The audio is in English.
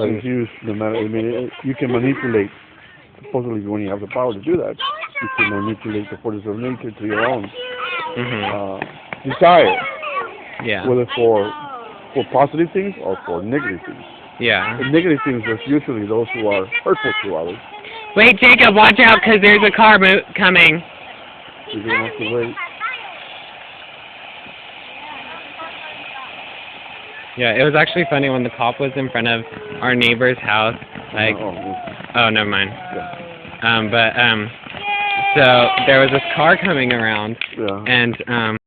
But it's used no matter. I mean, you can manipulate. Supposedly, when you have the power to do that, you can manipulate the forces of nature to your own desire, Yeah. whether for positive things or for negative things. Yeah. The negative things are usually those who are hurtful to others. Wait, Jacob, watch out, because there's a car coming. You're going to have to wait. Yeah, it was actually funny when the cop was in front of our neighbor's house. Like, oh, never mind. Yeah. So there was this car coming around, Yeah. and